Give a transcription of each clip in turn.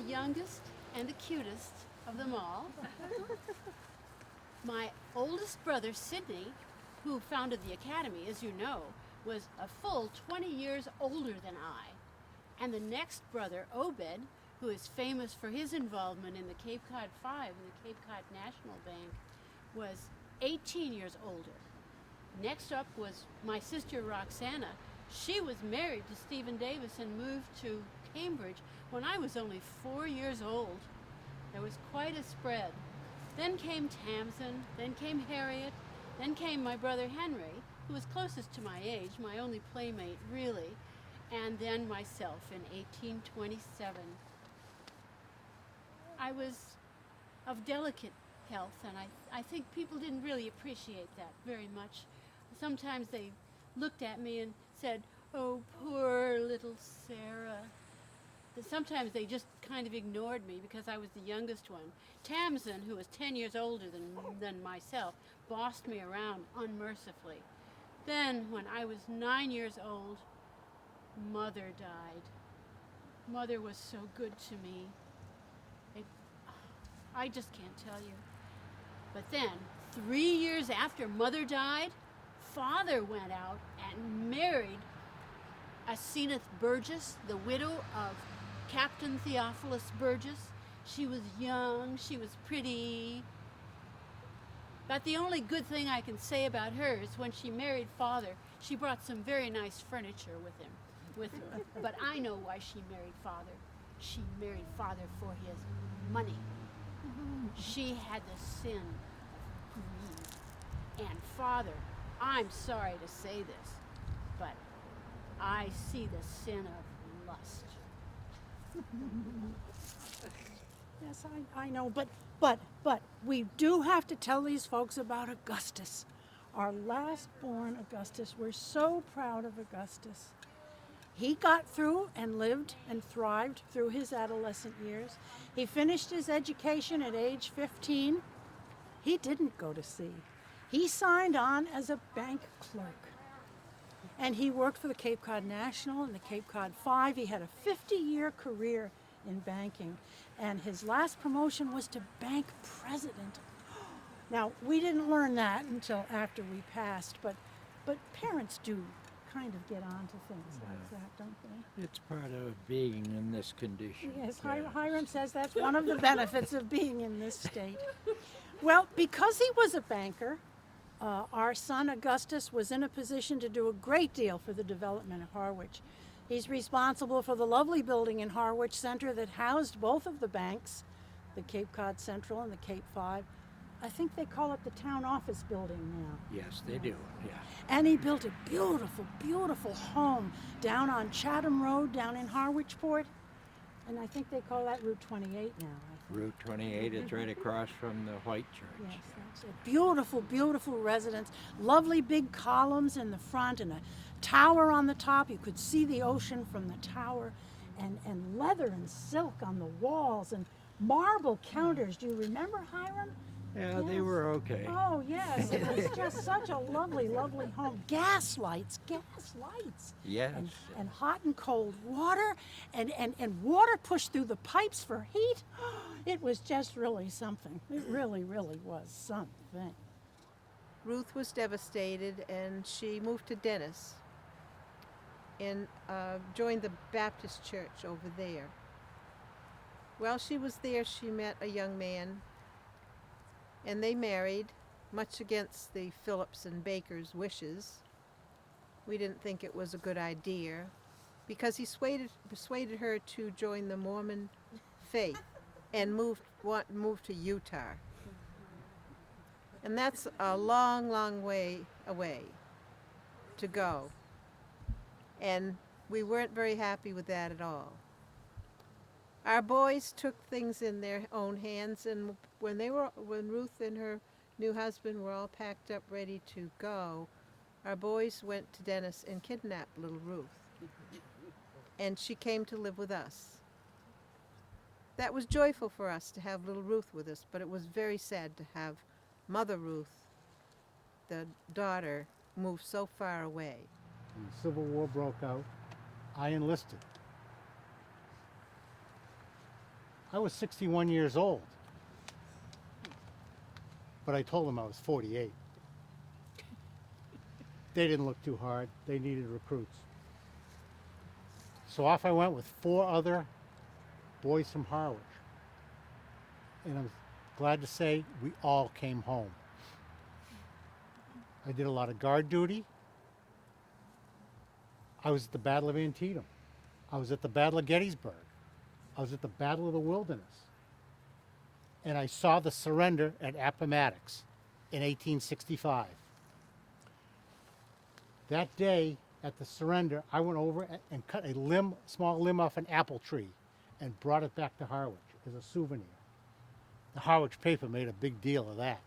youngest and the cutest of them all. My oldest brother, Sidney, who founded the academy, as you know, was a full 20 years older than I. And the next brother, Obed, who is famous for his involvement in the Cape Cod Five and the Cape Cod National Bank, was 18 years older. Next up was my sister, Roxana. She was married to Stephen Davis and moved to Cambridge when I was only 4 years old. There was quite a spread. Then came Tamsin, then came Harriet, then came my brother Henry, who was closest to my age, my only playmate really, and then myself in 1827. I was of delicate health, and I think people didn't really appreciate that very much. Sometimes they looked at me and said, "Oh, poor little Sarah." Sometimes they just kind of ignored me because I was the youngest one. Tamsin, who was 10 years older than myself, bossed me around unmercifully. Then, when I was 9 years old, Mother died. Mother was so good to me. I just can't tell you. But then, 3 years after Mother died, Father went out and married Asenath Burgess, the widow of Captain Theophilus Burgess. She was young, she was pretty. But the only good thing I can say about her is when she married Father, she brought some very nice furniture with her. But I know why she married Father. She married Father for his money. She had the sin of greed. And Father, I'm sorry to say this, but I see the sin of lust. Yes, I know, but we do have to tell these folks about Augustus, our last born Augustus. We're so proud of Augustus. He got through and lived and thrived through his adolescent years. He finished his education at age 15. He didn't go to sea. He signed on as a bank clerk. And he worked for the Cape Cod National and the Cape Cod Five. He had a 50-year career in banking. And his last promotion was to bank president. Now, we didn't learn that until after we passed, but parents do kind of get on to things like that, don't they? It's part of being in this condition. Yes, Hiram says that's one of the benefits of being in this state. Well, because he was a banker, our son Augustus was in a position to do a great deal for the development of Harwich. He's responsible for the lovely building in Harwich Center that housed both of the banks, the Cape Cod Central and the Cape Five. I think they call it the town office building now. Yes, they do, yeah. And he built a beautiful, beautiful home down on Chatham Road, down in Harwichport. And I think they call that Route 28 now. Route 28 is right across from the White Church. Yes, that's a beautiful, beautiful residence. Lovely big columns in the front and a tower on the top. You could see the ocean from the tower, and leather and silk on the walls and marble counters. Do you remember, Hiram? Yeah, Yes. they were okay. Oh, yes. It was just such a lovely, lovely home. Gas lights. Yes. And hot and cold water, and water pushed through the pipes for heat. It was just really something. It really, really was something. Ruth was devastated, and she moved to Dennis and joined the Baptist church over there. While she was there, she met a young man, and they married, much against the Phillips and Baker's wishes. We didn't think it was a good idea, because he persuaded her to join the Mormon faith and move to Utah. And that's a long, long way away to go. And we weren't very happy with that at all. Our boys took things in their own hands, and when Ruth and her new husband were all packed up ready to go, our boys went to Dennis and kidnapped little Ruth. And she came to live with us. That was joyful for us to have little Ruth with us, but it was very sad to have Mother Ruth, the daughter, move so far away. When the Civil War broke out, I enlisted. I was 61 years old. But I told them I was 48. They didn't look too hard. They needed recruits. So off I went with 4 other boys from Harwich. And I'm glad to say we all came home. I did a lot of guard duty. I was at the Battle of Antietam. I was at the Battle of Gettysburg. I was at the Battle of the Wilderness. And I saw the surrender at Appomattox in 1865. That day at the surrender, I went over and cut a small limb off an apple tree and brought it back to Harwich as a souvenir. The Harwich paper made a big deal of that.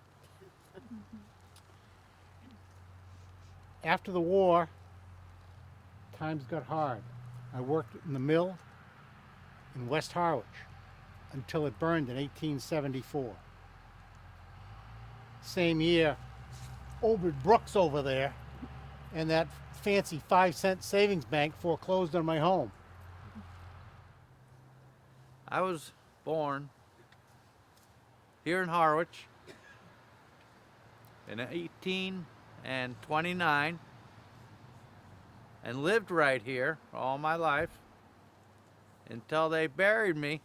After the war, times got hard. I worked in the mill in West Harwich until it burned in 1874. Same year, Obert Brooks over there and that fancy 5-cent savings bank foreclosed on my home. I was born here in Harwich in 1829 and lived right here all my life until they buried me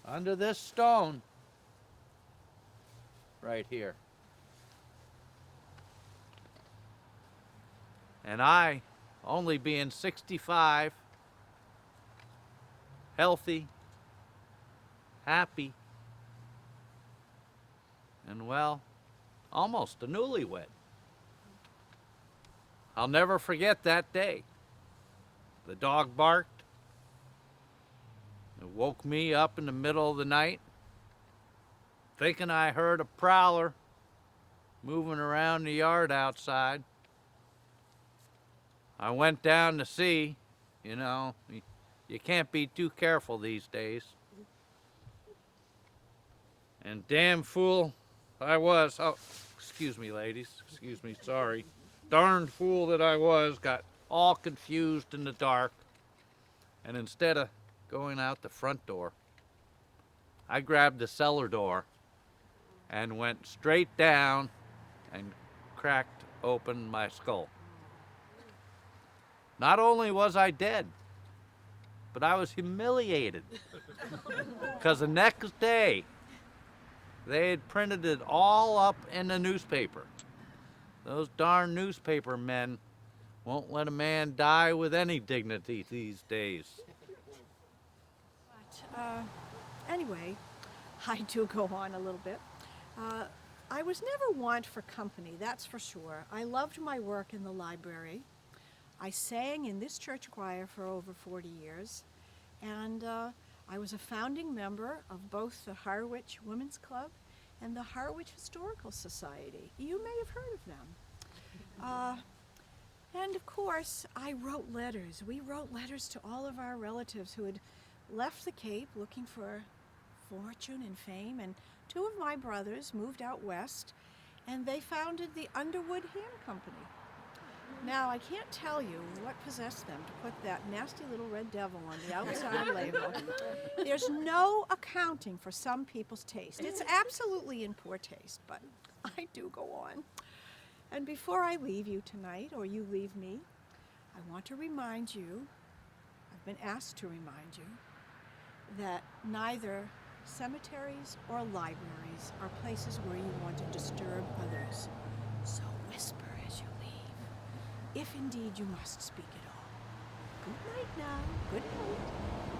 under this stone right here. And I, only being 65, healthy, happy, and well, almost a newlywed. I'll never forget that day. The dog barked. It woke me up in the middle of the night, thinking I heard a prowler moving around the yard outside. I went down to see, you know, you can't be too careful these days. And damn fool I was. Oh, excuse me, ladies. Excuse me, sorry. Darned fool that I was, got all confused in the dark. And instead of going out the front door, I grabbed the cellar door and went straight down and cracked open my skull. Not only was I dead, but I was humiliated. Because the next day, they had printed it all up in the newspaper. Those darn newspaper men won't let a man die with any dignity these days. But, anyway, I do go on a little bit. I was never one for company, that's for sure. I loved my work in the library. I sang in this church choir for over 40 years, and I was a founding member of both the Harwich Women's Club and the Harwich Historical Society. You may have heard of them. And of course, I wrote letters. We wrote letters to all of our relatives who had left the Cape looking for fortune and fame, and 2 of my brothers moved out west, and they founded the Underwood Ham Company. Now, I can't tell you what possessed them to put that nasty little red devil on the outside label. There's no accounting for some people's taste. It's absolutely in poor taste, but I do go on. And before I leave you tonight, or you leave me, I want to remind you, I've been asked to remind you, that neither cemeteries or libraries are places where you want to disturb others. So whisper as you leave, if indeed you must speak at all. Good night now. Good night.